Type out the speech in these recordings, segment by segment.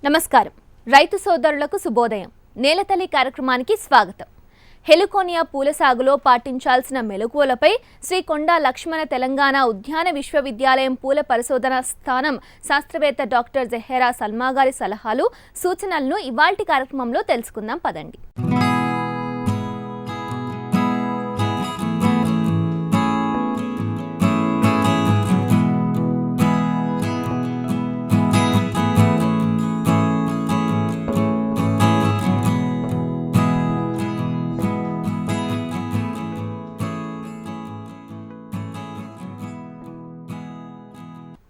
నమస్కారం. రైతు సోదరులకు శుభోదయం. నేలతల్లి కార్యక్రమానికి స్వాగతం. హెలికోనియా పూల సాగులో పాటించాల్సిన మెలకువలపై శ్రీ కొండా లక్ష్మణ తెలంగాణ ఉద్యాన విశ్వవిద్యాలయం పూల పరిశోధన స్థానం శాస్త్రవేత్త డాక్టర్ జహేరా సల్మా గారి సలహాలు, సూచనలను ఇవాల్టి కార్యక్రమంలో తెలుసుకుందాం పదండి.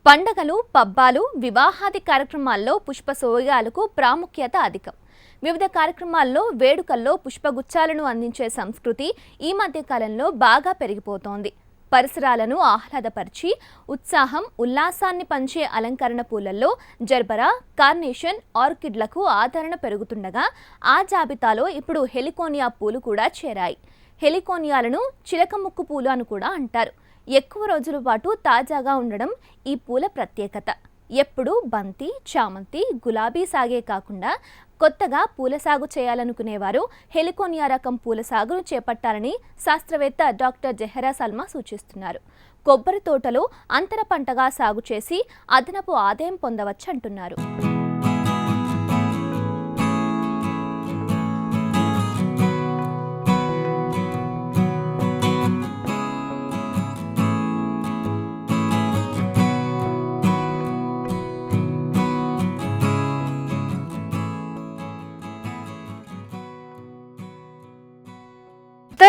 పండగలు, పబ్బాలు, వివాహాది కార్యక్రమాల్లో పుష్పసోయాలకు ప్రాముఖ్యత అధికం. వివిధ కార్యక్రమాల్లో, వేడుకల్లో పుష్పగుచ్చాలను అందించే సంస్కృతి ఈ మధ్య కాలంలో బాగా పెరిగిపోతోంది. పరిసరాలను ఆహ్లాదపరిచి ఉత్సాహం, ఉల్లాసాన్ని పంచే అలంకరణ పూలల్లో జర్బరా, కార్నేషన్, ఆర్కిడ్లకు ఆదరణ పెరుగుతుండగా ఆ జాబితాలో ఇప్పుడు హెలికోనియా పూలు కూడా చేరాయి. హెలికోనియాలను చిలకముక్కు పూలు అని కూడా అంటారు. ఎక్కువ రోజుల పాటు తాజాగా ఉండడం ఈ పూల ప్రత్యేకత. ఎప్పుడు బంతి, చామంతి, గులాబీ సాగే కాకుండా కొత్తగా పూల సాగు చేయాలనుకునేవారు హెలికోనియా రకం పూల సాగును చేపట్టాలని శాస్త్రవేత్త డాక్టర్ జహేరా సల్మా సూచిస్తున్నారు. కొబ్బరి తోటలో అంతర పంటగా సాగు చేసి అదనపు ఆదాయం పొందవచ్చు అంటున్నారు.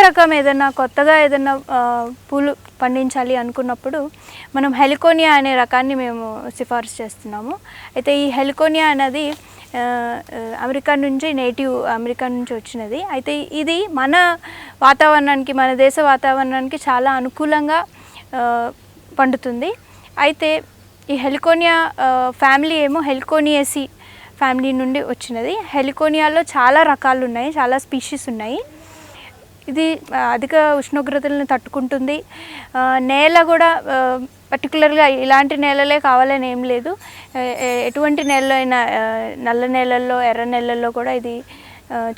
రకం ఏదైనా కొత్తగా ఏదైనా పూలు పండించాలి అనుకున్నప్పుడు మనం హెలికోనియా అనే రకాన్ని మేము సిఫార్సు చేస్తున్నాము. అయితే ఈ హెలికోనియా అనేది అమెరికా నుంచి, నేటివ్ అమెరికా నుంచి వచ్చినది. అయితే ఇది మన వాతావరణానికి, మన దేశ వాతావరణానికి చాలా అనుకూలంగా పండుతుంది. అయితే ఈ హెలికోనియా ఫ్యామిలీ ఏమో హెలికోనియేసి ఫ్యామిలీ నుండి వచ్చినది. హెలికోనియాలో చాలా రకాలు ఉన్నాయి, చాలా స్పీషీస్ ఉన్నాయి. ఇది అధిక ఉష్ణోగ్రతలను తట్టుకుంటుంది. నేల కూడా పర్టికులర్గా ఇలాంటి నేలలే కావాలని ఏం లేదు. ఎటువంటి నేలలో అయినా, నల్ల నేలల్లో, ఎర్ర నేలల్లో కూడా ఇది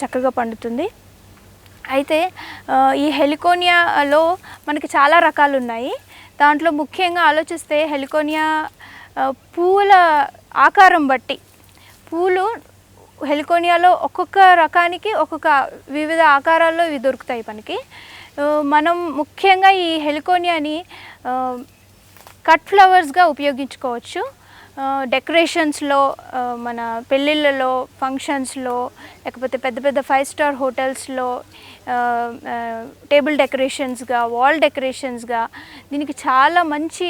చక్కగా పండుతుంది. అయితే ఈ హెలికోనియాలో మనకి చాలా రకాలు ఉన్నాయి. దాంట్లో ముఖ్యంగా ఆలోచిస్తే హెలికోనియా పూల ఆకారం బట్టి పూలు హెలికోనియాలో ఒక్కొక్క రకానికి ఒక్కొక్క వివిధ ఆకారాల్లో ఇవి దొరుకుతాయి మనకి. మనం ముఖ్యంగా ఈ హెలికోనియాని కట్ ఫ్లవర్స్గా ఉపయోగించుకోవచ్చు. డెకరేషన్స్లో, మన పెళ్ళిళ్ళలో, ఫంక్షన్స్లో, లేకపోతే పెద్ద పెద్ద 5 స్టార్ హోటల్స్లో టేబుల్ డెకరేషన్స్గా, వాల్ డెకరేషన్స్గా దీనికి చాలా మంచి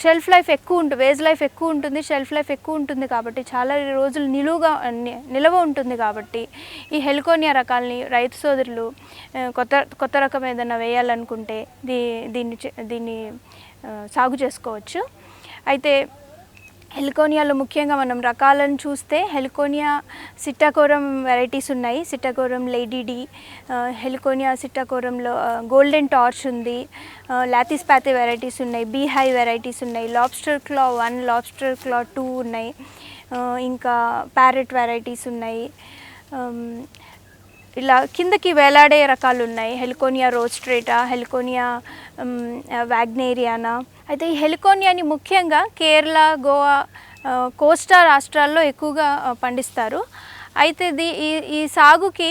షెల్ఫ్ లైఫ్ ఎక్కువ ఉంటుంది, వేజ్ లైఫ్ ఎక్కువ ఉంటుంది, షెల్ఫ్ లైఫ్ ఎక్కువ ఉంటుంది. కాబట్టి చాలా రోజులు నిలవ ఉంటుంది. కాబట్టి ఈ హెలికోనియా రకాలని రైతు సోదరులు కొత్త రకం ఏదైనా వేయాలనుకుంటే దీన్ని సాగు చేసుకోవచ్చు. అయితే హెలికోనియాలో ముఖ్యంగా మనం రకాలను చూస్తే హెలికోనియా సిట్టాకోరం వెరైటీస్ ఉన్నాయి. సిట్టాకోరం లేడీ డి, హెలికోనియా సిట్టాకోరంలో గోల్డెన్ టార్చ్ ఉంది, లాతిస్ పాతే వెరైటీస్ ఉన్నాయి, బీ హై వెరైటీస్ ఉన్నాయి, లాబ్స్టర్ క్లా 1, లాబ్స్టర్ క్లా 2 ఉన్నాయి, ఇంకా ప్యారెట్ వెరైటీస్ ఉన్నాయి. ఇలా కిందకి వేలాడే రకాలు ఉన్నాయి. Heliconia rostrata, heliconia wagneriana. అయితే ఈ హెలికోనియాని ముఖ్యంగా కేరళ, గోవా, కోస్టా రాష్ట్రాల్లో ఎక్కువగా పండిస్తారు. అయితే ఈ సాగుకి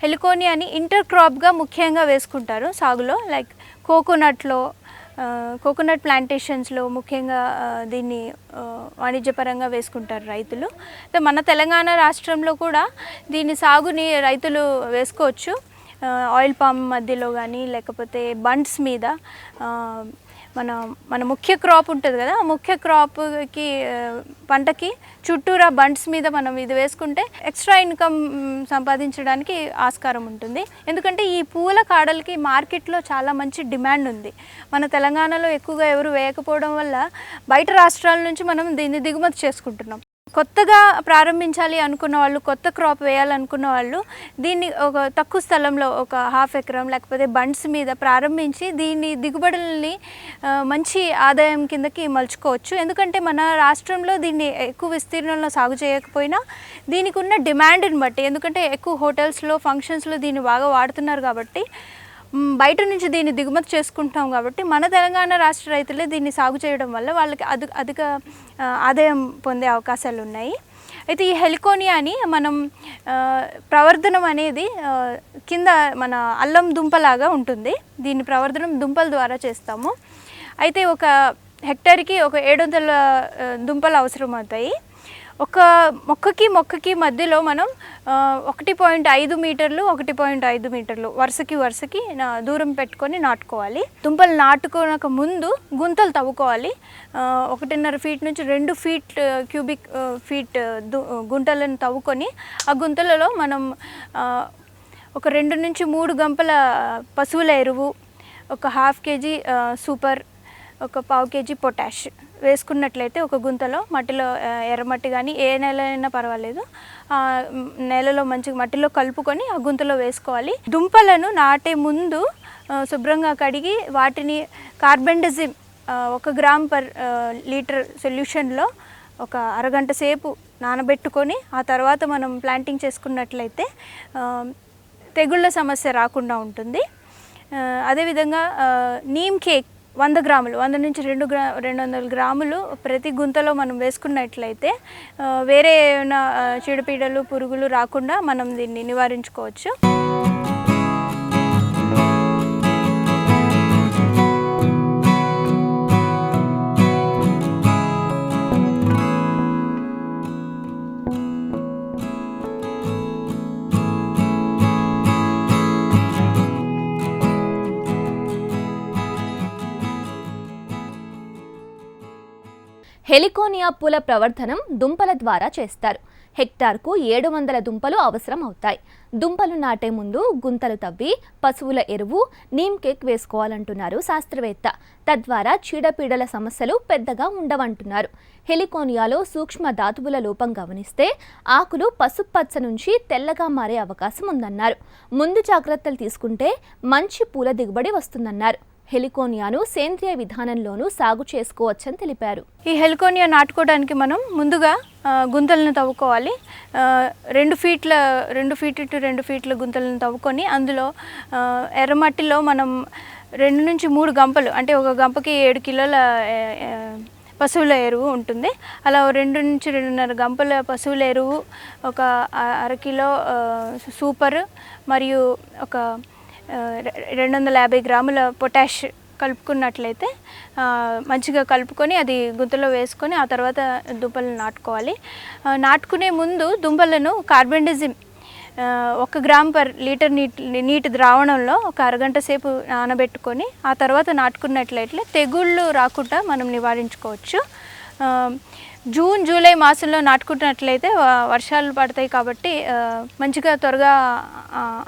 హెలికోనియాని ఇంటర్ క్రాప్గా ముఖ్యంగా వేసుకుంటారు సాగులో. లైక్ కోకోనట్ ప్లాంటేషన్స్లో ముఖ్యంగా దీన్ని వాణిజ్యపరంగా వేసుకుంటారు రైతులు. మన తెలంగాణ రాష్ట్రంలో కూడా దీని సాగుని రైతులు వేసుకోవచ్చు. ఆయిల్ పామ్ మధ్యలో కానీ, లేకపోతే బండ్స్ మీద మన ముఖ్య క్రాప్ ఉంటుంది కదా, ఆ ముఖ్య క్రాప్కి పంటకి చుట్టూరా బండ్స్ మీద మనం ఇది వేసుకుంటే ఎక్స్ట్రా ఇన్కమ్ సంపాదించడానికి ఆస్కారం ఉంటుంది. ఎందుకంటే ఈ పూల కాడలకి మార్కెట్లో చాలా మంచి డిమాండ్ ఉంది. మన తెలంగాణలో ఎక్కువగా ఎవరు వేయకపోవడం వల్ల బయట రాష్ట్రాల నుంచి మనం దీన్ని దిగుమతి చేసుకుంటున్నాం. కొత్తగా ప్రారంభించాలి అనుకున్న వాళ్ళు, కొత్త క్రాప్ వేయాలనుకున్న వాళ్ళు దీన్ని ఒక తక్కువ స్థలంలో ఒక 1/2 ఎకరం లేకపోతే బండ్స్ మీద ప్రారంభించి దీన్ని దిగుబడుల్ని మంచి ఆదాయం కిందకి మలుచుకోవచ్చు. ఎందుకంటే మన రాష్ట్రంలో దీన్ని ఎక్కువ విస్తీర్ణంలో సాగు చేయకపోయినా దీనికి ఉన్న డిమాండ్ని బట్టి, ఎందుకంటే ఎక్కువ హోటల్స్లో ఫంక్షన్స్లో దీన్ని బాగా వాడుతున్నారు కాబట్టి బయట నుంచి దీన్ని దిగుమతి చేసుకుంటాం కాబట్టి మన తెలంగాణ రాష్ట్ర రైతులే దీన్ని సాగు చేయడం వల్ల వాళ్ళకి అధిక ఆదాయం పొందే అవకాశాలు ఉన్నాయి. అయితే ఈ హెలికోనియాని మనం ప్రవర్ధనం అనేది కింద మన అల్లం దుంపలాగా ఉంటుంది. దీన్ని ప్రవర్ధనం దుంపల ద్వారా చేస్తాము. అయితే ఒక హెక్టార్కి ఒక 700 దుంపలు అవసరం అవుతాయి. ఒక మొక్కకి మధ్యలో మనం 1.5 మీటర్లు 1.5 మీటర్లు వరుసకి దూరం పెట్టుకొని నాటుకోవాలి. దుంపలు నాటుకోనక ముందు గుంతలు తవ్వుకోవాలి. 1.5 ఫీట్ నుంచి 2 ఫీట్ క్యూబిక్ ఫీట్ గుంటలను తవ్వుకొని ఆ గుంతలలో మనం ఒక 2 నుంచి 3 గంపల పశువుల ఎరువు, ఒక 1/2 కేజీ సూపర్, ఒక 1/4 కేజీ పొటాష్ వేసుకున్నట్లయితే ఒక గుంతలో మట్టిలో ఎర్రమట్టి కానీ ఏ నేల అయినా పర్వాలేదు, నేలలో మంచిగా మట్టిలో కలుపుకొని ఆ గుంతలో వేసుకోవాలి. దుంపలను నాటే ముందు శుభ్రంగా కడిగి వాటిని కార్బెండజిమ్ 1 గ్రామ్ పర్ లీటర్ సొల్యూషన్లో ఒక అరగంట సేపు నానబెట్టుకొని ఆ తర్వాత మనం ప్లాంటింగ్ చేసుకున్నట్లయితే తెగుళ్ళ సమస్య రాకుండా ఉంటుంది. అదేవిధంగా నీమ్ కేక్ 100 గ్రాములు, 100 నుంచి 200 గ్రాములు ప్రతి గుంతలో మనం వేసుకున్నట్లయితే వేరే ఏమైనా చీడపీడలు పురుగులు రాకుండా మనం దీన్ని నివారించుకోవచ్చు. హెలికోనియా పూల ప్రవర్ధనం దుంపల ద్వారా చేస్తారు. హెక్టార్కు 700 దుంపలు అవసరం అవుతాయి. దుంపలు నాటే ముందు గుంతలు తవ్వి పశువుల ఎరువు, నీమ్ కేక్ వేసుకోవాలంటున్నారు శాస్త్రవేత్త. తద్వారా చీడపీడల సమస్యలు పెద్దగా ఉండవంటున్నారు. హెలికోనియాలో సూక్ష్మ ధాతువుల లోపం గమనిస్తే ఆకులు పసుపచ్చ నుంచి తెల్లగా మారే అవకాశం ఉందన్నారు. ముందు జాగ్రత్తలు తీసుకుంటే మంచి పూల దిగుబడి వస్తుందన్నారు. హెలికోనియాను సేంద్రియ విధానంలోనూ సాగు చేసుకోవచ్చని తెలిపారు. ఈ హెలికోనియా నాటుకోవడానికి మనం ముందుగా గుంతలను తవ్వుకోవాలి. 2 ఫీట్ టు 2 ఫీట్ల గుంతలను తవ్వుకొని అందులో ఎర్రమట్టిలో మనం 2 నుంచి 3 గంపలు, అంటే ఒక గంపకి 7 కిలోల పశువుల ఎరువు ఉంటుంది. అలా 2 నుంచి 2.5 గంపల పశువుల ఎరువు, ఒక 1/2 కిలో సూపర్ మరియు ఒక 250 గ్రాముల పొటాష్ కలుపుకున్నట్లయితే మంచిగా కలుపుకొని అది గుంతలో వేసుకొని ఆ తర్వాత దుంపలను నాటుకోవాలి. నాటుకునే ముందు దుంపలను కార్బెండజిమ్ 1 గ్రామ్ పర్ లీటర్ నీటి ద్రావణంలో ఒక అరగంట సేపు నానబెట్టుకొని ఆ తర్వాత నాటుకున్నట్లయితే తెగుళ్ళు రాకుండా మనం నివారించుకోవచ్చు. జూన్ జూలై మాసంలో నాటుకున్నట్లయితే వర్షాలు పడతాయి కాబట్టి మంచిగా త్వరగా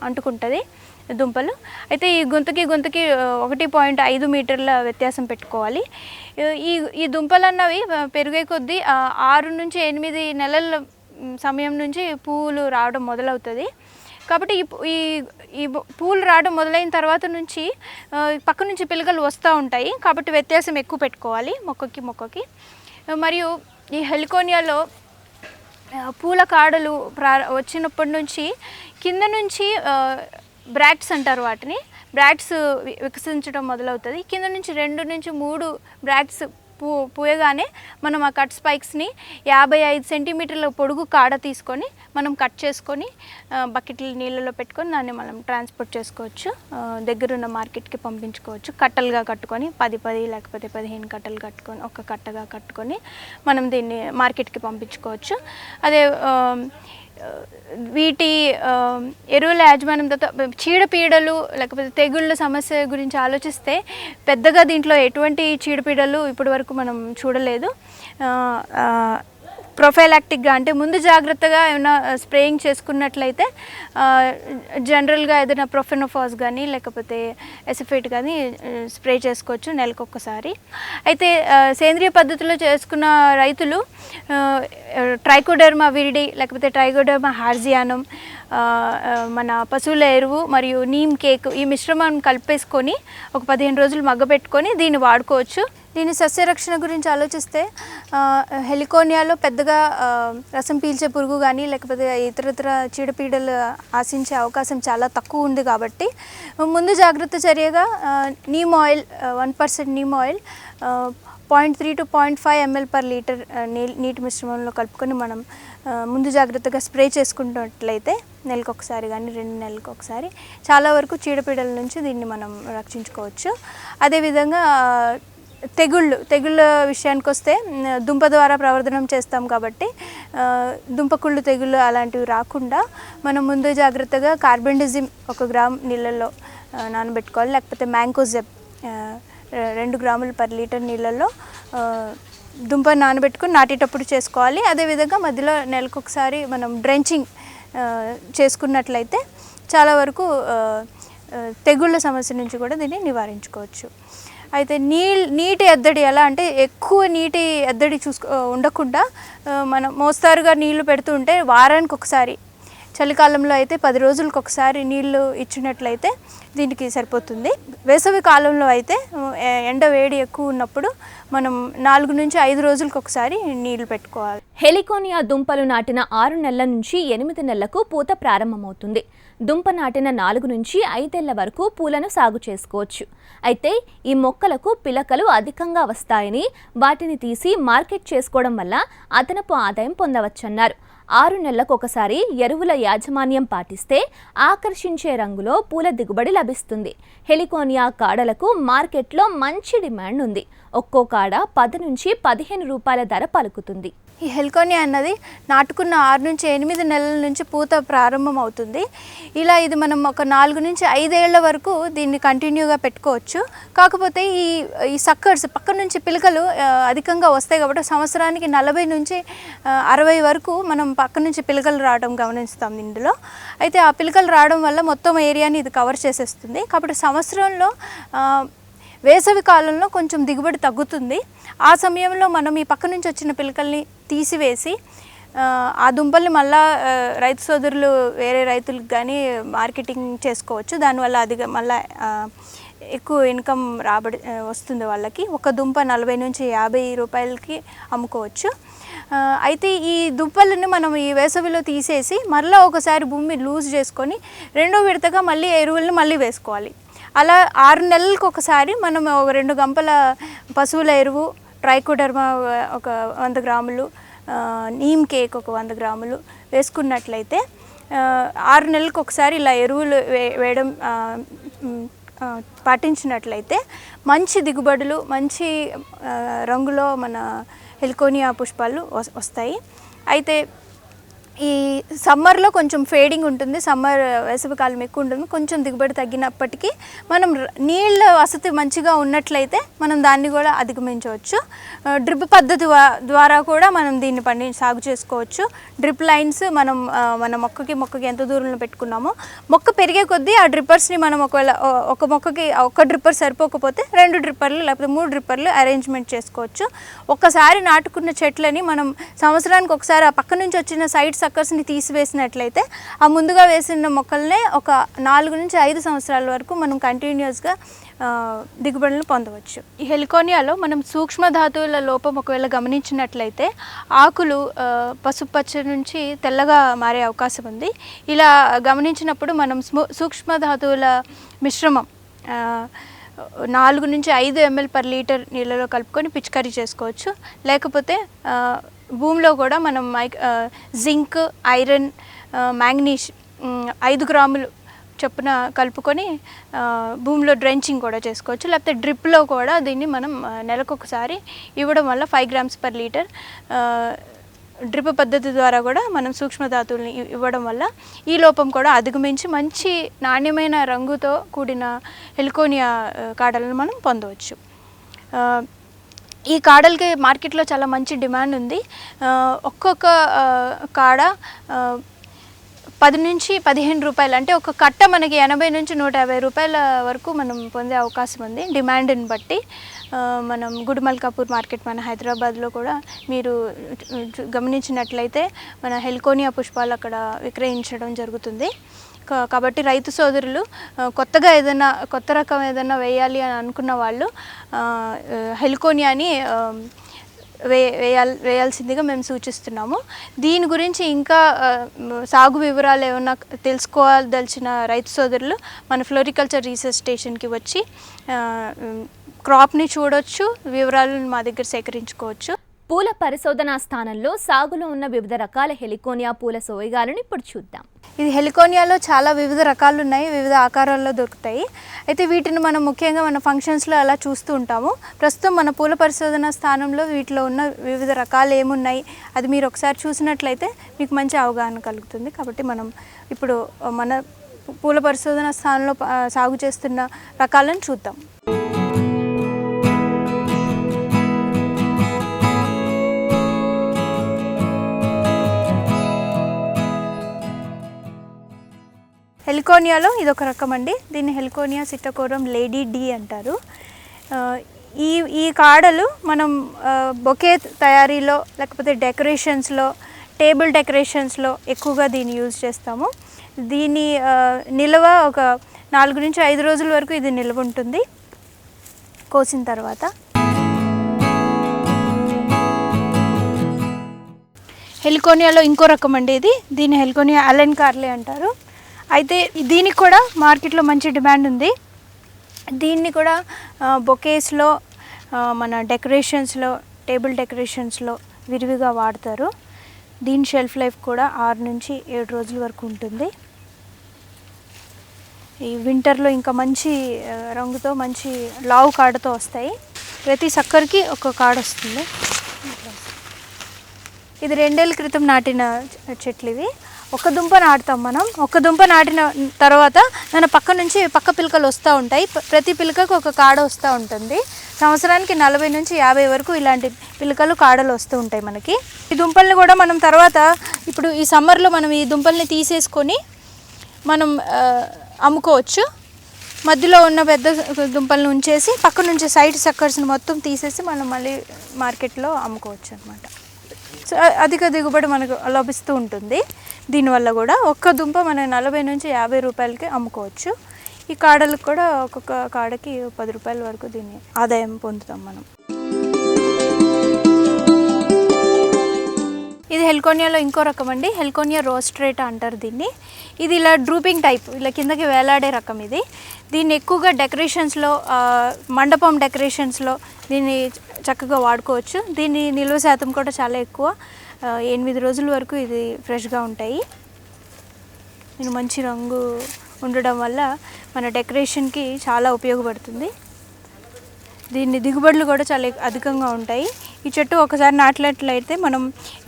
అంటుకుంటుంది దుంపలు. అయితే ఈ గుంతకి 1.5 మీటర్ల వ్యత్యాసం పెట్టుకోవాలి. ఈ దుంపలు అన్నవి పెరిగే కొద్దీ 6 నుంచి 8 నెలల సమయం నుంచి పువ్వులు రావడం మొదలవుతుంది. కాబట్టి ఈ పూలు రావడం మొదలైన తర్వాత నుంచి పక్క నుంచి పిలకలు వస్తూ ఉంటాయి. కాబట్టి వ్యత్యాసం ఎక్కువ పెట్టుకోవాలి మొక్కకి. మరియు ఈ హెలికోనియాలో పూల కాడలు వచ్చినప్పటి నుంచి కింద నుంచి బ్రాక్ట్స్ అంటారు వాటిని, బ్రాక్ట్స్ వికసించడం మొదలవుతుంది. కింద నుంచి 2 నుంచి 3 బ్రాక్ట్స్ పూయగానే మనం ఆ కట్ స్పైక్స్ని 55 సెంటీమీటర్ల పొడుగు కాడ తీసుకొని మనం కట్ చేసుకొని బకెట్లు నీళ్ళలో పెట్టుకొని దాన్ని మనం ట్రాన్స్పోర్ట్ చేసుకోవచ్చు. దగ్గరున్న మార్కెట్కి పంపించుకోవచ్చు. కట్టలుగా కట్టుకొని 10 లేకపోతే 15 కట్టలు కట్టుకొని ఒక కట్టగా కట్టుకొని మనం దీన్ని మార్కెట్కి పంపించుకోవచ్చు. అదే వీటి ఎరువుల యాజమాన్యంతో చీడపీడలు లేకపోతే తెగుళ్ళ సమస్య గురించి ఆలోచిస్తే పెద్దగా దీంట్లో ఎటువంటి చీడపీడలు ఇప్పటి వరకు మనం చూడలేదు. ప్రొఫైలాక్టిక్గా అంటే ముందు జాగ్రత్తగా ఏమైనా స్ప్రేయింగ్ చేసుకున్నట్లయితే జనరల్గా ఏదైనా ప్రొఫెనోఫాస్ కానీ లేకపోతే ఎసిఫేట్ కానీ స్ప్రే చేసుకోవచ్చు నెలకొకసారి. అయితే సేంద్రియ పద్ధతిలో చేసుకున్న రైతులు ట్రైకోడెర్మా విరిడి లేకపోతే ట్రైకోడెర్మా హార్జియానం, మన పశువుల ఎరువు మరియు నీమ్ కేక్ ఈ మిశ్రమాన్ని కలిపేసుకొని ఒక 15 రోజులు మగ్గబెట్టుకొని దీన్ని వాడుకోవచ్చు. దీని సస్యరక్షణ గురించి ఆలోచిస్తే హెలికోనియాలో పెద్దగా రసం పీల్చే పురుగు కానీ లేకపోతే ఇతరత్ర చీడపీడలు ఆశించే అవకాశం చాలా తక్కువ ఉంది కాబట్టి ముందు జాగ్రత్త చర్యగా neem oil 1% neem oil 0.3 to 0.5 ml per litre నీటి మిశ్రమంలో కలుపుకొని మనం ముందు జాగ్రత్తగా స్ప్రే చేసుకుంటున్నట్లయితే నెలకొకసారి కానీ 2 నెలలకు ఒకసారి చాలా వరకు చీడపీడల నుంచి దీన్ని మనం రక్షించుకోవచ్చు. అదేవిధంగా తెగుళ్ళ విషయానికి వస్తే దుంప ద్వారా ప్రవర్ధనం చేస్తాం కాబట్టి దుంపకుళ్ళు తెగుళ్ళు అలాంటివి రాకుండా మనం ముందు జాగ్రత్తగా కార్బెండిజిమ్ 1 గ్రామ్ నీళ్ళల్లో నానబెట్టుకోవాలి. లేకపోతే మ్యాంకోజెబ్ 2 గ్రాములు per లీటర్ నీళ్ళల్లో దుంప నానబెట్టుకుని నాటేటప్పుడు చేసుకోవాలి. అదేవిధంగా మధ్యలో నెలకొకసారి మనం డ్రెంచింగ్ చేసుకున్నట్లయితే చాలా వరకు తెగుళ్ళ సమస్య నుంచి కూడా దీన్ని నివారించుకోవచ్చు. అయితే నీటి ఎద్దడి ఎలా అంటే ఎక్కువ నీటి ఎద్దడి ఉండకుండా మనం మోస్తారుగా నీళ్లు పెడుతుంటే వారానికి ఒకసారి, చలికాలంలో అయితే 10 రోజులకు ఒకసారి నీళ్లు ఇచ్చినట్లయితే దీనికి సరిపోతుంది. వేసవి కాలంలో అయితే ఎండ వేడి ఎక్కువ ఉన్నప్పుడు మనం 4 నుంచి 5 రోజులకు ఒకసారి నీళ్లు పెట్టుకోవాలి. హెలికోనియా దుంపలు నాటిన 6 నెలల నుంచి 8 నెలలకు పూత ప్రారంభమవుతుంది. దుంప నాటిన 4 నుంచి 5 ఏళ్ల వరకు పూలను సాగు చేసుకోవచ్చు. అయితే ఈ మొక్కలకు పిలకలు అధికంగా వస్తాయని వాటిని తీసి మార్కెట్ చేసుకోవడం వల్ల అదనపు ఆదాయం పొందవచ్చన్నారు. 6 నెలలకు ఒకసారి ఎరువుల యాజమాన్యం పాటిస్తే ఆకర్షించే రంగులో పూల దిగుబడి లభిస్తుంది. హెలికోనియా కాడలకు మార్కెట్లో మంచి డిమాండ్ ఉంది. ఒక్కో కాడ 10 నుంచి 15 రూపాయల ధర పలుకుతుంది. ఈ హెలికోనియా అన్నది నాటుకున్న 6 నుంచి 8 నెలల నుంచి పూత ప్రారంభం అవుతుంది. ఇలా ఇది మనం ఒక 4 నుంచి 5 ఏళ్ల వరకు దీన్ని కంటిన్యూగా పెట్టుకోవచ్చు. కాకపోతే ఈ సక్కర్స్ పక్క నుంచి పిలకలు అధికంగా వస్తాయి కాబట్టి సంవత్సరానికి 40 నుంచి 60 వరకు మనం పక్క నుంచి పిలకలు రావడం గమనిస్తాం ఇందులో. అయితే ఆ పిలకలు రావడం వల్ల మొత్తం ఏరియాని ఇది కవర్ చేసేస్తుంది. కాబట్టి సంవత్సరంలో వేసవి కాలంలో కొంచెం దిగుబడి తగ్గుతుంది. ఆ సమయంలో మనం ఈ పక్క నుంచి వచ్చిన పిలకల్ని తీసివేసి ఆ దుంపల్ని మళ్ళా రైతు సోదరులు వేరే రైతులకు కానీ మార్కెటింగ్ చేసుకోవచ్చు. దానివల్ల మళ్ళీ ఎక్కువ ఇన్కమ్ వస్తుంది వాళ్ళకి. ఒక దుంప 40 నుంచి 50 రూపాయలకి అమ్ముకోవచ్చు. అయితే ఈ దుంపలను మనం ఈ వేసవిలో తీసేసి మళ్ళీ ఒకసారి భూమి లూజ్ చేసుకొని రెండో విడతగా మళ్ళీ ఎరువులను మళ్ళీ వేసుకోవాలి. అలా 6 నెలలకు ఒకసారి మనం ఒక 2 గంపల పశువుల ఎరువు, ట్రైకోడెర్మా ఒక 100 గ్రాములు, నీమ్ కేక్ ఒక 100 గ్రాములు వేసుకున్నట్లయితే 6 నెలలకు ఒకసారి ఇలా ఎరువులు వేయడం పాటించినట్లయితే మంచి దిగుబడులు, మంచి రంగులో మన హెలికోనియా పుష్పాలు వస్తాయి. అయితే ఈ సమ్మర్లో కొంచెం ఫేడింగ్ ఉంటుంది, వేసవికాలం ఎక్కువ ఉంటుంది, కొంచెం దిగుబడి తగ్గినప్పటికీ మనం నీళ్ళ వసతి మంచిగా ఉన్నట్లయితే మనం దాన్ని కూడా అధిగమించవచ్చు. డ్రిప్ పద్ధతి ద్వారా కూడా మనం దీన్ని సాగు చేసుకోవచ్చు. డ్రిప్ లైన్స్ మనం మన మొక్కకి ఎంత దూరంలో పెట్టుకున్నామో మొక్క పెరిగే కొద్దీ ఆ డ్రిప్పర్స్ని మనం ఒకవేళ ఒక మొక్కకి ఒక డ్రిప్పర్ సరిపోకపోతే 2 డ్రిప్పర్లు లేకపోతే 3 డ్రిప్పర్లు అరేంజ్మెంట్ చేసుకోవచ్చు. ఒక్కసారి నాటుకున్న చెట్లని మనం సంవత్సరానికి ఒకసారి ఆ పక్క నుంచి వచ్చిన సైడ్ సక్కర్స్ని తీసివేసినట్లయితే ఆ ముందుగా వేసిన మొక్కల్నే ఒక 4 నుంచి 5 సంవత్సరాల వరకు మనం కంటిన్యూస్గా దిగుబడులను పొందవచ్చు. ఈ హెలికోనియాలో మనం సూక్ష్మ ధాతువుల లోపం ఒకవేళ గమనించినట్లయితే ఆకులు పసుపచ్చ నుంచి తెల్లగా మారే అవకాశం ఉంది. ఇలా గమనించినప్పుడు మనం సూక్ష్మ ధాతువుల మిశ్రమం 4 నుంచి 5 ml per లీటర్ నీళ్ళలో కలుపుకొని పిచికారీ చేసుకోవచ్చు. లేకపోతే భూమిలో కూడా మనం జింక్, ఐరన్, మ్యాంగనీస్ 5 గ్రాములు చొప్పున కలుపుకొని భూమిలో డ్రెంచింగ్ కూడా చేసుకోవచ్చు. లేకపోతే డ్రిప్లో కూడా దీన్ని మనం నెలకొకసారి ఇవ్వడం వల్ల 5 grams per లీటర్ డ్రిప్ పద్ధతి ద్వారా కూడా మనం సూక్ష్మధాతువుల్ని ఇవ్వడం వల్ల ఈ లోపం కూడా అధిగమించి మంచి నాణ్యమైన రంగుతో కూడిన హెలికోనియా కాడలను మనం పొందవచ్చు. ఈ కాడలకి మార్కెట్లో చాలా మంచి డిమాండ్ ఉంది. ఒక్కొక్క కాడ 10 నుంచి 15 రూపాయలు, అంటే ఒక కట్ట మనకి 80 నుంచి 150 రూపాయల వరకు మనం పొందే అవకాశం ఉంది డిమాండ్ని బట్టి. మనం గుడిమల్కాపూర్ మార్కెట్ మన హైదరాబాద్లో కూడా మీరు గమనించినట్లయితే మన హెలికోనియా పుష్పాలు అక్కడ విక్రయించడం జరుగుతుంది. కాబట్టి రైతు సోదరులు కొత్తగా ఏదైనా కొత్త రకం ఏదైనా వేయాలి అని అనుకున్న వాళ్ళు హెలికోనియాని వేయాల్సిందిగా మేము సూచిస్తున్నాము. దీని గురించి ఇంకా సాగు వివరాలు ఏమన్నా తెలుసుకోవాల్సిన రైతు సోదరులు మన ఫ్లోరికల్చర్ రీసెర్చ్ స్టేషన్కి వచ్చి క్రాప్ని చూడొచ్చు, వివరాలను మా దగ్గర సేకరించుకోవచ్చు. పూల పరిశోధనా స్థానంలో సాగులో ఉన్న వివిధ రకాల హెలికోనియా పూల సోయగాలను ఇప్పుడు చూద్దాం. ఇది హెలికోనియాలో చాలా వివిధ రకాలు ఉన్నాయి, వివిధ ఆకారాల్లో దొరుకుతాయి. అయితే వీటిని మనం ముఖ్యంగా మన ఫంక్షన్స్లో అలా చూస్తూ ఉంటాము. ప్రస్తుతం మన పూల పరిశోధన స్థానంలో వీటిలో ఉన్న వివిధ రకాలు ఏమున్నాయి అది మీరు ఒకసారి చూసినట్లయితే మీకు మంచి అవగాహన కలుగుతుంది. కాబట్టి మనం ఇప్పుడు మన పూల పరిశోధన స్థానంలో సాగు చేస్తున్న రకాలను చూద్దాం. హెలికోనియాలో ఇదొక రకం అండి. దీన్ని హెలికోనియా సిట్టకోరం లేడీ డి అంటారు. ఈ కాడలు మనం బొకే తయారీలో లేకపోతే డెకరేషన్స్లో, టేబుల్ డెకరేషన్స్లో ఎక్కువగా దీన్ని యూజ్ చేస్తాము. దీని నిల్వ ఒక 4 నుంచి 5 రోజుల వరకు ఇది నిల్వ ఉంటుంది కోసిన తర్వాత. హెలికోనియాలో ఇంకో రకం అండి ఇది. దీన్ని హెలికోనియా అలెన్ కార్లే అంటారు. అయితే దీనికి కూడా మార్కెట్లో మంచి డిమాండ్ ఉంది. దీన్ని కూడా బొకేస్లో, మన డెకరేషన్స్లో, టేబుల్ డెకరేషన్స్లో విరివిగా వాడతారు. దీని షెల్ఫ్ లైఫ్ కూడా 6 నుంచి 7 రోజుల వరకు ఉంటుంది. ఈ వింటర్లో ఇంకా మంచి రంగుతో మంచి లావు కాడతో వస్తాయి. ప్రతి సక్కర్కి ఒక కాడ వస్తుంది. ఇది 2 ఏళ్ళ క్రితం నాటిన చెట్లు ఇవి. ఒక దుంప నాటుతాం మనం. ఒక దుంప నాటిన తర్వాత మన పక్క పిలకలు వస్తూ ఉంటాయి. ప్రతి పిలకకు ఒక కాడ వస్తూ ఉంటుంది. సంవత్సరానికి 40 నుంచి 50 వరకు ఇలాంటి పిలకలు కాడలు వస్తూ ఉంటాయి మనకి. ఈ దుంపల్ని కూడా మనం తర్వాత ఇప్పుడు ఈ సమ్మర్లో మనం ఈ దుంపల్ని తీసేసుకొని మనం అమ్ముకోవచ్చు. మధ్యలో ఉన్న పెద్ద దుంపలను ఉంచేసి పక్క నుంచి సైడ్ సక్కర్స్ని మొత్తం తీసేసి మనం మళ్ళీ మార్కెట్లో అమ్ముకోవచ్చు అన్నమాట. సో అధిక దిగుబడి మనకు లభిస్తూ ఉంటుంది. దీనివల్ల కూడా ఒక్క దుంప మనం 40 నుంచి 50 రూపాయలకి అమ్ముకోవచ్చు. ఈ కాడలకు కూడా ఒక్కొక్క కాడకి 10 రూపాయల వరకు దీన్ని ఆదాయం పొందుతాం మనం. ఇది హెలికోనియాలో ఇంకో రకం అండి. హెలికోనియా రోస్ట్రేటా అంటారు దీన్ని. ఇది ఇలా డ్రూపింగ్ టైప్, ఇలా కిందకి వేలాడే రకం ఇది. దీన్ని ఎక్కువగా డెకరేషన్స్లో, మండపం డెకరేషన్స్లో దీన్ని చక్కగా వాడుకోవచ్చు. దీని నిల్వ శాతం కూడా చాలా ఎక్కువ, 8 రోజుల వరకు ఇది ఫ్రెష్గా ఉంటాయి. దీని మంచి రంగు ఉండడం వల్ల మన డెకరేషన్కి చాలా ఉపయోగపడుతుంది. దీని దిగుబడులు కూడా చాలా అధికంగా ఉంటాయి. ఈ చెట్టు ఒకసారి నాటినట్లయితే మనం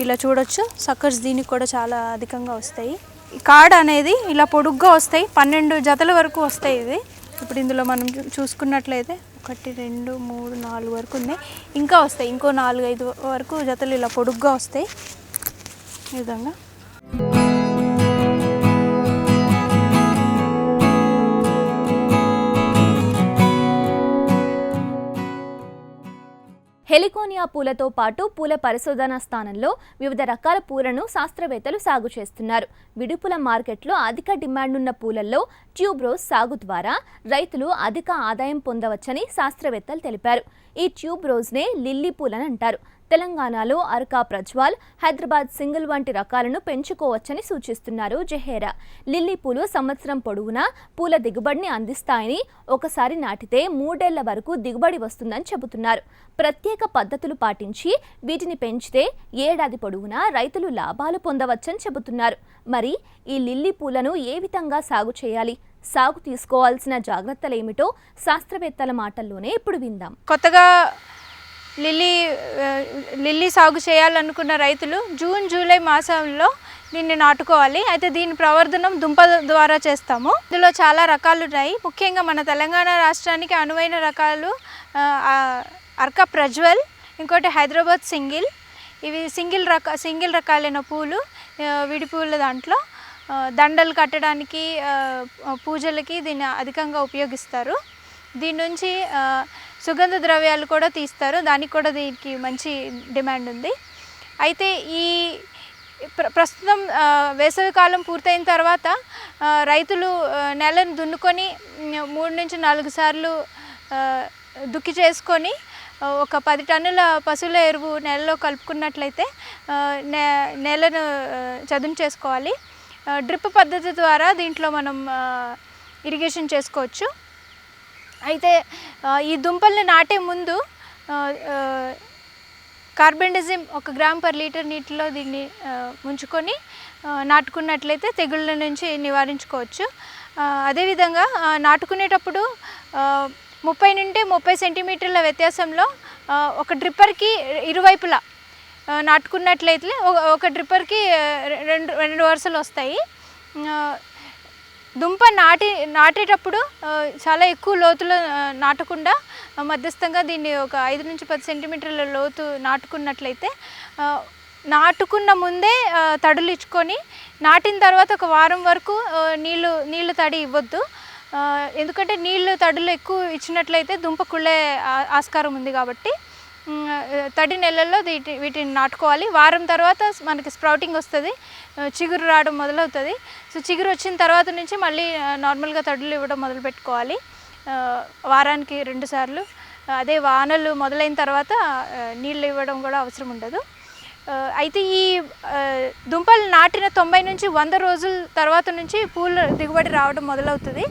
ఇలా చూడొచ్చు, సక్కర్స్ దీనికి కూడా చాలా అధికంగా వస్తాయి. ఈ కాడ అనేది ఇలా పొడుగ్గా వస్తాయి, 12 జతల వరకు వస్తాయి ఇవి. ఇప్పుడు ఇందులో మనం చూసుకున్నట్లయితే 1 2 3 4 వరకు ఉన్నాయి. ఇంకా వస్తాయి, ఇంకో 4 5 వరకు జతలు ఇలా పొడుగ్గా వస్తాయి. ఈ విధంగా హెలికోనియా పూలతో పాటు పూల పరిశోధనా స్థానంలో వివిధ రకాల పూలను శాస్త్రవేత్తలు సాగు చేస్తున్నారు. విడుపుల మార్కెట్లో అధిక డిమాండ్ ఉన్న పూలల్లో ట్యూబ్రోజ్ సాగు ద్వారా రైతులు అధిక ఆదాయం పొందవచ్చని శాస్త్రవేత్తలు తెలిపారు. ఈ ట్యూబ్రోజ్నే లిల్లీ పూలని అంటారు. తెలంగాణలో అరకా ప్రజ్వాల్, హైదరాబాద్ సింగిల్ వంటి రకాలను పెంచుకోవచ్చని సూచిస్తున్నారు జహేరా. లిల్లీ పూలు సంవత్సరం పొడవునా పూల దిగుబడిని అందిస్తాయని, ఒకసారి నాటితే 3 ఏళ్ల వరకు దిగుబడి వస్తుందని చెబుతున్నారు. ప్రత్యేక పద్ధతులు పాటించి వీటిని పెంచితే ఏడాది పొడవునా రైతులు లాభాలు పొందవచ్చని చెబుతున్నారు. మరి ఈ లిల్లీ పూలను ఏ విధంగా సాగు చేయాలి, సాగు తీసుకోవాల్సిన జాగ్రత్తలు ఏమిటో శాస్త్రవేత్తల మాటల్లోనే ఇప్పుడు విందాం. కొత్తగా లిల్లీ సాగు చేయాలనుకున్న రైతులు జూన్ జూలై మాసంలో దీన్ని నాటుకోవాలి. అయితే దీని ప్రవర్ధనం దుంప ద్వారా చేస్తాము. ఇందులో చాలా రకాలు ఉన్నాయి. ముఖ్యంగా మన తెలంగాణ రాష్ట్రానికి అనువైన రకాలు అరకా ప్రజ్వల్, ఇంకోటి హైదరాబాద్ సింగిల్. ఇవి సింగిల్ రకాలైన పూలు, విడి పూల దాంట్లో దండలు కట్టడానికి, పూజలకి దీన్ని అధికంగా ఉపయోగిస్తారు. దీని నుంచి సుగంధ ద్రవ్యాలు కూడా తీస్తారు, దానికి కూడా దీనికి మంచి డిమాండ్ ఉంది. అయితే ఈ ప్రస్తుతం వేసవికాలం పూర్తయిన తర్వాత రైతులు నెలను దున్నుకొని 3 నుంచి 4 సార్లు దుక్కి చేసుకొని ఒక 10 టన్నుల పశువుల ఎరువు నెలలో కలుపుకున్నట్లయితే నేలను చదును చేసుకోవాలి. డ్రిప్ పద్ధతి ద్వారా దీంట్లో మనం ఇరిగేషన్ చేసుకోవచ్చు. అయితే ఈ దుంపల్ని నాటే ముందు కార్బెండజిమ్ 1 గ్రామ్ పర్ లీటర్ నీటిలో దీన్ని ముంచుకొని నాటుకున్నట్లయితే తెగుళ్ళ నుంచి నివారించుకోవచ్చు. అదేవిధంగా నాటుకునేటప్పుడు 30 నుండి 30 సెంటీమీటర్ల వ్యత్యాసంలో ఒక డ్రిప్పర్కి ఇరువైపులా నాటుకున్నట్లయితే ఒక డ్రిప్పర్కి 2 వరుసలు వస్తాయి. దుంప నాటేటప్పుడు చాలా ఎక్కువ లోతులో నాటకుండా మధ్యస్థంగా దీన్ని ఒక 5 నుంచి 10 సెంటీమీటర్ల లోతు నాటుకున్నట్లయితే, నాటుకున్న ముందే తడులు ఇచ్చుకొని నాటిన తర్వాత ఒక వారం వరకు నీళ్ళు తడి ఇవ్వద్దు. ఎందుకంటే నీళ్ళు తడులు ఎక్కువ ఇచ్చినట్లయితే దుంప కుళ్ళే ఆస్కారం ఉంది. కాబట్టి తడి నెలల్లో వీటిని నాటుకోవాలి. వారం తర్వాత మనకి స్ప్రౌటింగ్ వస్తుంది, చిగురు రావడం మొదలవుతుంది. సో చిగురు వచ్చిన తర్వాత నుంచి మళ్ళీ నార్మల్గా తడులు ఇవ్వడం మొదలు పెట్టుకోవాలి, వారానికి 2 సార్లు. అదే వానలు మొదలైన తర్వాత నీళ్ళు ఇవ్వడం కూడా అవసరం ఉండదు. అయితే ఈ దుంపలు నాటిన 90 నుంచి 100 రోజుల తర్వాత నుంచి పూల దిగుబడి రావడం మొదలవుతుంది.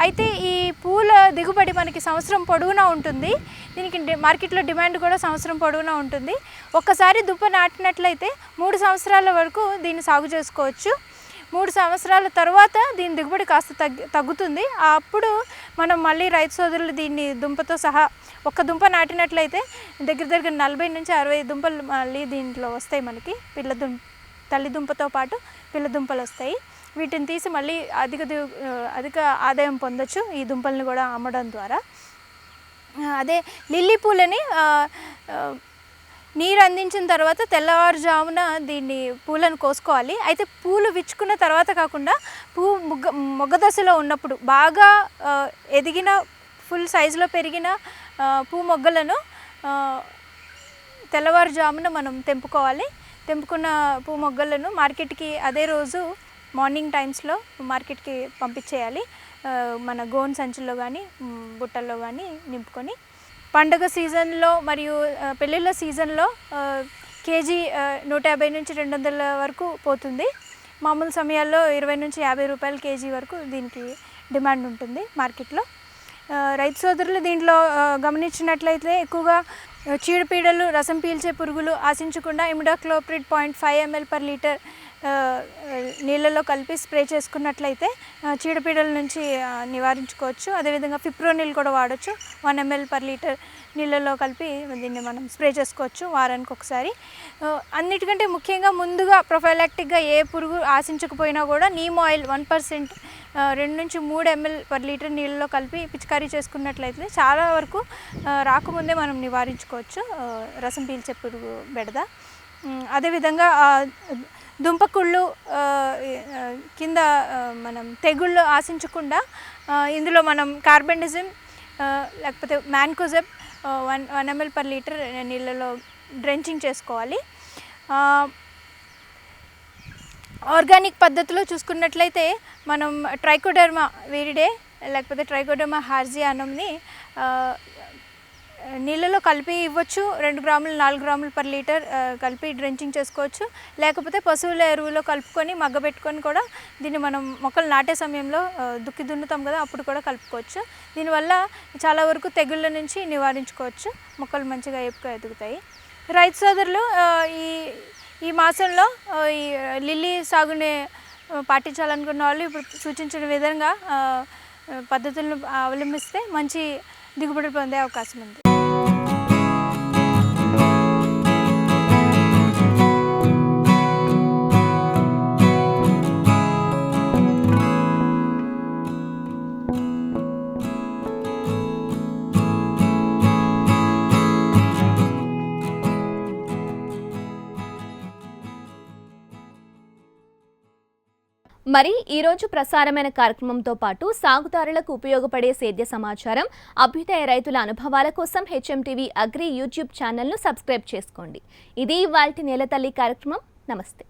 అయితే ఈ పూల దిగుబడి మనకి సంవత్సరం పొడవునా ఉంటుంది. దీనికి మార్కెట్లో డిమాండ్ కూడా సంవత్సరం పొడవునా ఉంటుంది. ఒక్కసారి దుంప నాటినట్లయితే 3 సంవత్సరాల వరకు దీన్ని సాగు చేసుకోవచ్చు. 3 సంవత్సరాల తర్వాత దీని దిగుబడి కాస్త తగ్గుతుంది. అప్పుడు మనం మళ్ళీ రైతు సోదరులు దీన్ని దుంపతో సహా ఒక్క దుంప నాటినట్లయితే దగ్గర 40 నుంచి 60 దుంపలు మళ్ళీ దీంట్లో వస్తాయి. మనకి తల్లి దుంపతో పాటు పిల్ల దుంపలు వస్తాయి. వీటిని తీసి మళ్ళీ అధిక ఆదాయం పొందొచ్చు ఈ దుంపల్ని కూడా అమ్మడం ద్వారా. అదే లిల్లీ పూలని నీరు అందించిన తర్వాత తెల్లవారుజామున దీన్ని పూలను కోసుకోవాలి. అయితే పూలు విచ్చుకున్న తర్వాత కాకుండా మొగ్గ దశలో ఉన్నప్పుడు బాగా ఎదిగిన ఫుల్ సైజులో పెరిగిన పూ మొగ్గలను తెల్లవారుజామున మనం తెంపుకోవాలి. తెంపుకున్న పూ మొగ్గలను మార్కెట్కి అదే రోజు మార్నింగ్ టైమ్స్లో మార్కెట్కి పంపించేయాలి. మన గోన్ సంచుల్లో కానీ బుట్టల్లో కానీ నింపుకొని. పండుగ సీజన్లో మరియు పెళ్ళిళ్ళ సీజన్లో కేజీ 150 నుంచి 200 వరకు పోతుంది. మామూలు సమయాల్లో 20 నుంచి 50 రూపాయలు కేజీ వరకు దీనికి డిమాండ్ ఉంటుంది మార్కెట్లో. రైతు సోదరులు దీంట్లో గమనించినట్లయితే ఎక్కువగా చీడపీడలు, రసం పీల్చే పురుగులు ఆశించకుండా ఇమిడాక్లోప్రిడ్ 0.5 ml per లీటర్ నీళ్ళలో కలిపి స్ప్రే చేసుకున్నట్లయితే చీడపీడల నుంచి నివారించుకోవచ్చు. అదేవిధంగా ఫిప్రోనిల్ కూడా వాడచ్చు. 1 ml per లీటర్ నీళ్ళలో కలిపి దీన్ని మనం స్ప్రే చేసుకోవచ్చు వారానికి ఒకసారి. అన్నిటికంటే ముఖ్యంగా ముందుగా ప్రొఫైలాక్టిక్గా ఏ పురుగు ఆశించకపోయినా కూడా నీమ్ ఆయిల్ 1% 2 నుంచి 3 ml per లీటర్ నీళ్ళలో కలిపి పిచికారీ చేసుకున్నట్లయితే చాలా వరకు రాకముందే మనం నివారించుకోవచ్చు రసం పీల్చే పురుగు బెడద. అదేవిధంగా దుంపకుళ్ళు కింద మనం తెగుళ్ళు ఆశించకుండా ఇందులో మనం కార్బెండజిమ్ లేకపోతే మ్యాన్కోజెబ్ 1 ml per లీటర్ నీళ్ళలో డ్రెంచింగ్ చేసుకోవాలి. ఆర్గానిక్ పద్ధతిలో చూసుకున్నట్లయితే మనం ట్రైకోడెర్మా విరిడే లేకపోతే ట్రైకోడెర్మా హార్జియానంని నీళ్ళలో కలిపి ఇవ్వచ్చు. 2 గ్రాములు 4 గ్రాములు per లీటర్ కలిపి డ్రెంచింగ్ చేసుకోవచ్చు. లేకపోతే పశువుల ఎరువులో కలుపుకొని మగ్గబెట్టుకొని కూడా దీన్ని మనం మొక్కలు నాటే సమయంలో దున్నుతాం కదా, అప్పుడు కూడా కలుపుకోవచ్చు. దీనివల్ల చాలా వరకు తెగుళ్ళ నుంచి నివారించుకోవచ్చు. మొక్కలు మంచిగా ఏపుగా ఎదుగుతాయి. రైతు సోదరులు ఈ మాసంలో ఈ లిల్లీ సాగుని పాటించాలనుకున్న వాళ్ళు ఇప్పుడు సూచించిన విధంగా పద్ధతులను అవలంబిస్తే మంచి దిగుబడి పొందే అవకాశం ఉంది. మరి ఈరోజు ప్రసారమైన కార్యక్రమంతో పాటు సాగుదారులకు ఉపయోగపడే సేద్య సమాచారం, అభ్యుదయ రైతుల అనుభవాల కోసం HMTV అగ్రి యూట్యూబ్ ఛానల్ను సబ్స్క్రైబ్ చేసుకోండి. ఇది ఇవాల్టి నేలతల్లి కార్యక్రమం. నమస్తే.